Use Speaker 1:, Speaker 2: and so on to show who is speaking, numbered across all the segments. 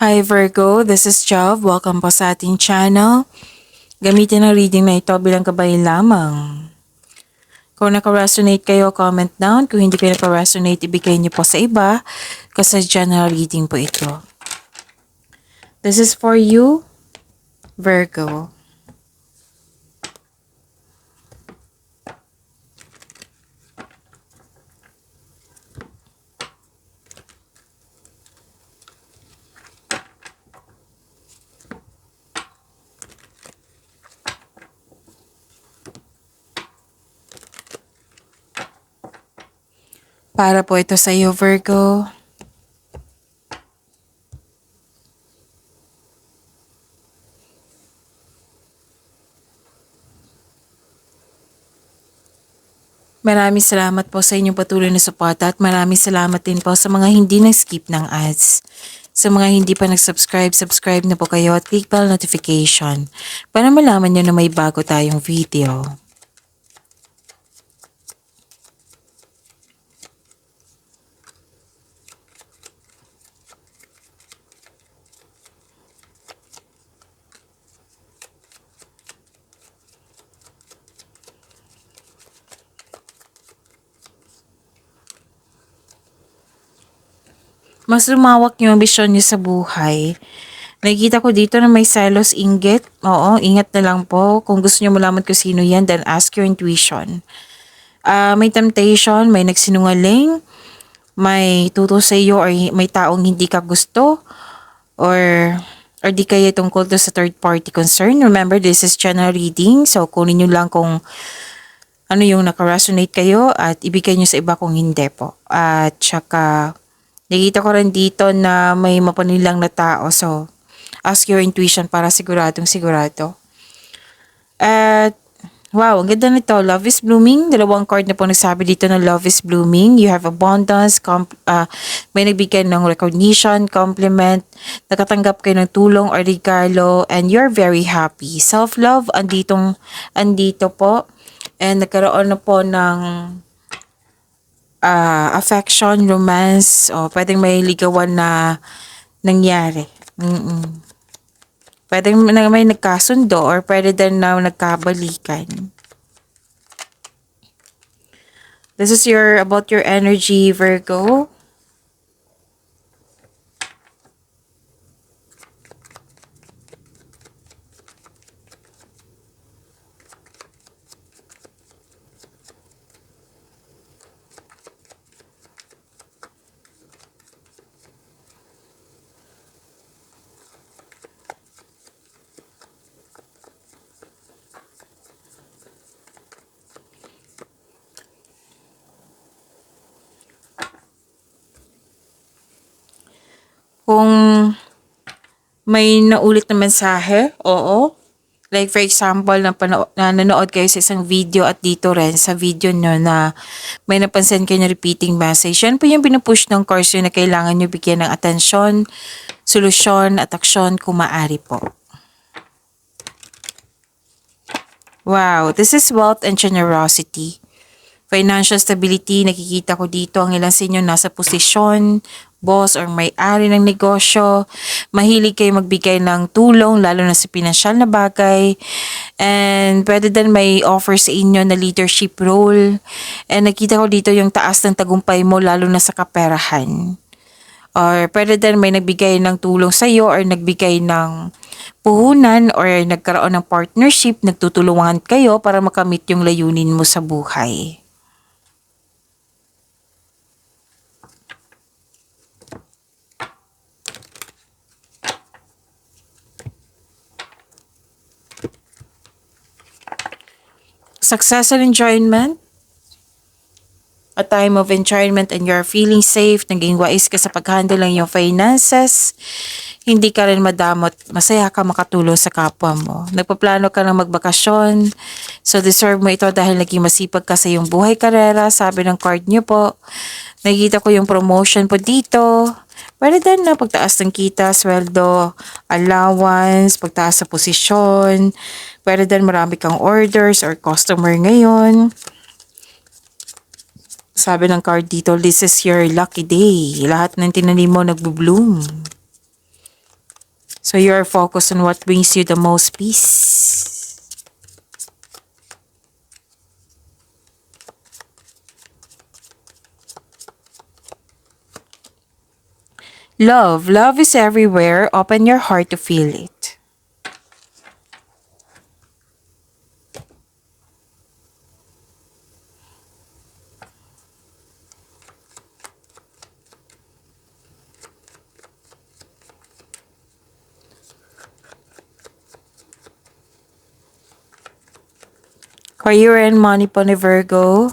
Speaker 1: Hi Virgo, this is Jav. Welcome po sa ating channel. Gamitin ang reading na ito bilang gabay lamang. Kung naka-resonate kayo, comment down. Kung hindi kayo naka-resonate, ibigay niyo po sa iba kasi general reading po ito. This is for you, Virgo. Para po ito sa iyo, Virgo. Maraming salamat po sa inyong patuloy na suporta at maraming salamat din po sa mga hindi nag-skip ng ads. Sa mga hindi pa nag-subscribe, subscribe na po kayo at click bell notification para malaman nyo na may bago tayong video. Mas lumawak yung ambisyon niyo sa buhay. Nakikita ko dito na may selos inggit. Oo, ingat na lang po. Kung gusto niyo malaman kung sino yan, then ask your intuition. May temptation, may nagsinungaling, may tuto sa iyo or may taong hindi ka gusto or di kaya tungkol to sa third party concern. Remember, this is general reading. So, kunin nyo lang kung ano yung naka-resonate kayo at ibigay nyo sa iba kung hindi po. At saka, nakita ko rin dito na may mapanilang na tao. So, ask your intuition para siguradong sigurado. At, wow, ang ganda nito. Love is blooming. Dalawang card na po nagsabi dito na love is blooming. You have abundance. May nagbigay ng recognition, compliment. Nakatanggap kayo ng tulong or regalo. And you're very happy. Self-love, andito po. And nagkaroon na po ng affection, romance, o pwedeng may ligawan na nangyari. Pwedeng may nagkasundo or pwede din na nagkabalikan. This is about your energy, Virgo. Kung may naulit na mensahe, oo. Like for example, na nanood kayo sa isang video at dito rin sa video nyo na may napansin kayo na repeating message. Yan po yung pinupush ng course yun na kailangan nyo bigyan ng atensyon, solusyon at aksyon kung maaari po. Wow, this is wealth and generosity. Financial stability, nakikita ko dito ang ilan sa inyo nasa posisyon, boss or may-ari ng negosyo. Mahilig kayo magbigay ng tulong lalo na sa pinansyal na bagay. And pwede din may offer sa inyo na leadership role. And nakita ko dito yung taas ng tagumpay mo lalo na sa kaperahan. Or pwede din may nagbigay ng tulong sa iyo or nagbigay ng puhunan or nagkaroon ng partnership, nagtutulungan kayo para makamit yung layunin mo sa buhay. Success and enjoyment. A time of enjoyment and you're feeling safe. Naging wise ka sa pag-handle ng iyong finances. Hindi ka rin madamot. Masaya ka makatulong sa kapwa mo. Nagpaplano ka ng magbakasyon. So deserve mo ito dahil naging masipag ka sa iyong buhay karera. Sabi ng card niyo po. Nakikita ko yung promotion po dito. Pwede din na pagtaas ng kita, sweldo, allowance, pagtaas sa posisyon. Pwede din marami kang orders or customer ngayon. Sabi ng card dito, this is your lucky day. Lahat ng tinanim mo nagbo-bloom. So you're focused on what brings you the most peace. Love. Love is everywhere. Open your heart to feel it. Career and money po ni Virgo.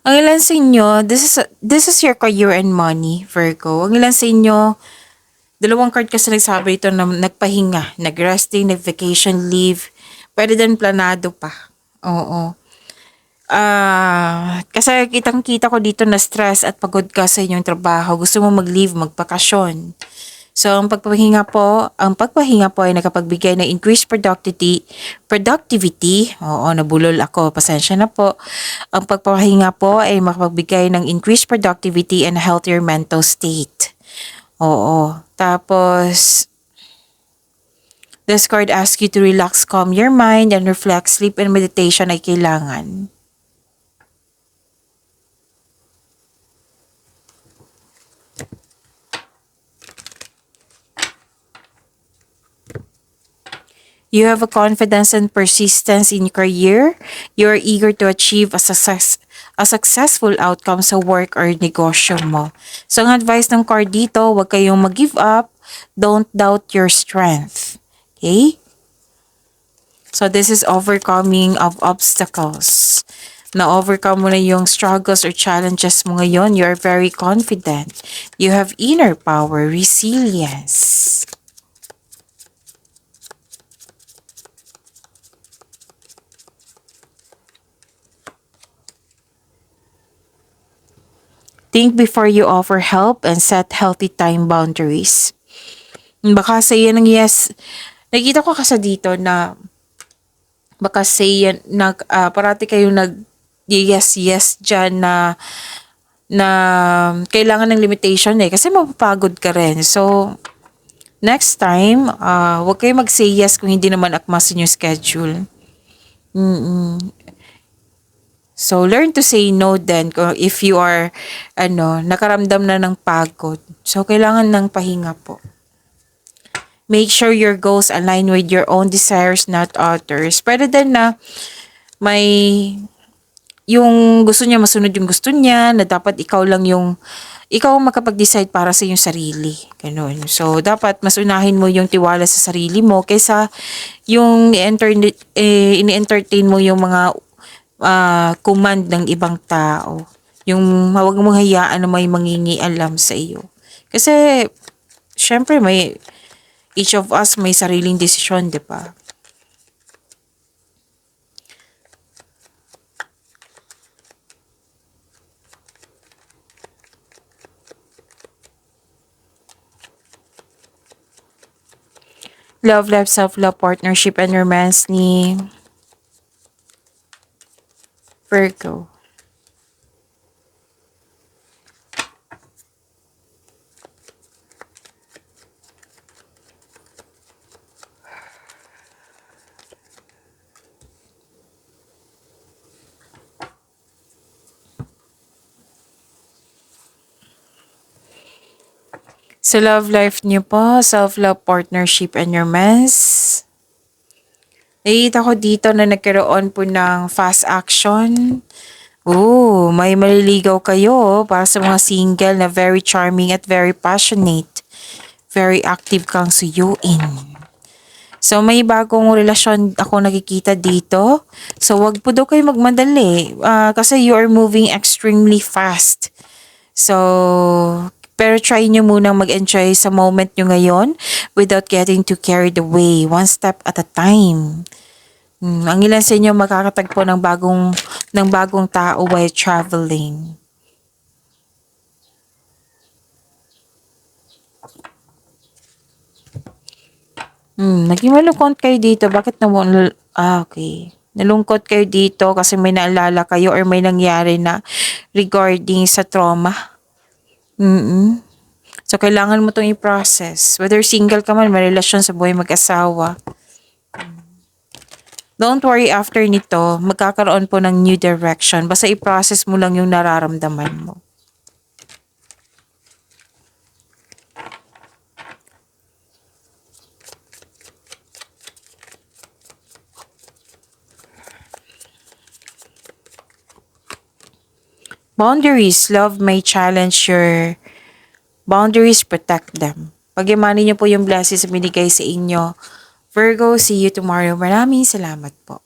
Speaker 1: Ang ilan sa inyo, this is your career and money, Virgo. Ang ilan sa inyo, dalawang card kasi nagsabi ito na nagpahinga, nag-resting, nag-vacation leave. Pwede din planado pa. Oo. Kasi kitang-kita ko dito na stress at pagod ka sa inyong trabaho. Gusto mo mag-leave, magpakasyon. So, ang pagpahinga po ay nakapagbigay ng increased productivity. Oo, nabulol ako. Pasensya na po. Ang pagpahinga po ay makapagbigay ng increased productivity and healthier mental state. Oo. Tapos, this card asks you to relax, calm your mind, and reflect. Sleep and meditation ay kailangan. You have a confidence and persistence in your career. You are eager to achieve a successful outcome sa work or negosyo mo. So, ang advice ng card dito, huwag kayong mag-give up. Don't doubt your strength. Okay? So, this is overcoming of obstacles. Na-overcome mo na yung struggles or challenges mo ngayon. You are very confident. You have inner power, resilience. Think before you offer help and set healthy time boundaries. Baka say yan ng yes. Nakita ko kasi dito na baka say yan, parati kayo yes dyan na kailangan ng limitation kasi mapapagod ka rin. So, next time, huwag kayo mag-say yes kung hindi naman akma sa inyong schedule. So, learn to say no then if you are, nakaramdam na ng pagod. So, kailangan ng pahinga po. Make sure your goals align with your own desires, not others. Pwede din na yung gusto niya, masunod yung gusto niya, na dapat ikaw makapag-decide para sa iyong sarili. Ganun. So, dapat mas unahin mo yung tiwala sa sarili mo kaysa yung ini-entertain mo yung mga command ng ibang tao. Yung huwag mong hayaan na may mangingialam sa iyo. Kasi, syempre, each of us may sariling desisyon, di ba? Love life, self-love, partnership, and romance ni Virgo. Sa love life niyo po, self-love, partnership, and romance. Nakikita ko dito na nagkaroon po ng fast action. May maliligaw kayo para sa mga single na very charming at very passionate. Very active kang suyuin. So, may bagong relasyon ako nakikita dito. So, wag po daw kayo magmadali. Kasi you are moving extremely fast. So, pero try nyo munang mag-enjoy sa moment nyo ngayon without getting too carried away. One step at a time. Ang ilan sa inyo makakatagpo ng bagong tao while traveling. Naging malungkot kayo dito. Bakit okay. Nalungkot kayo dito kasi may naalala kayo or may nangyari na regarding sa trauma. Mm. So, kailangan mo itong i-process. Whether single ka man, may relasyon sa buhay mag-asawa. Don't worry, after nito, magkakaroon po ng new direction. Basta i-process mo lang yung nararamdaman mo. Boundaries. Love may challenge your boundaries, protect them. Pag-imani niyo po yung blessings na binigay sa inyo. Virgo, see you tomorrow. Maraming salamat po.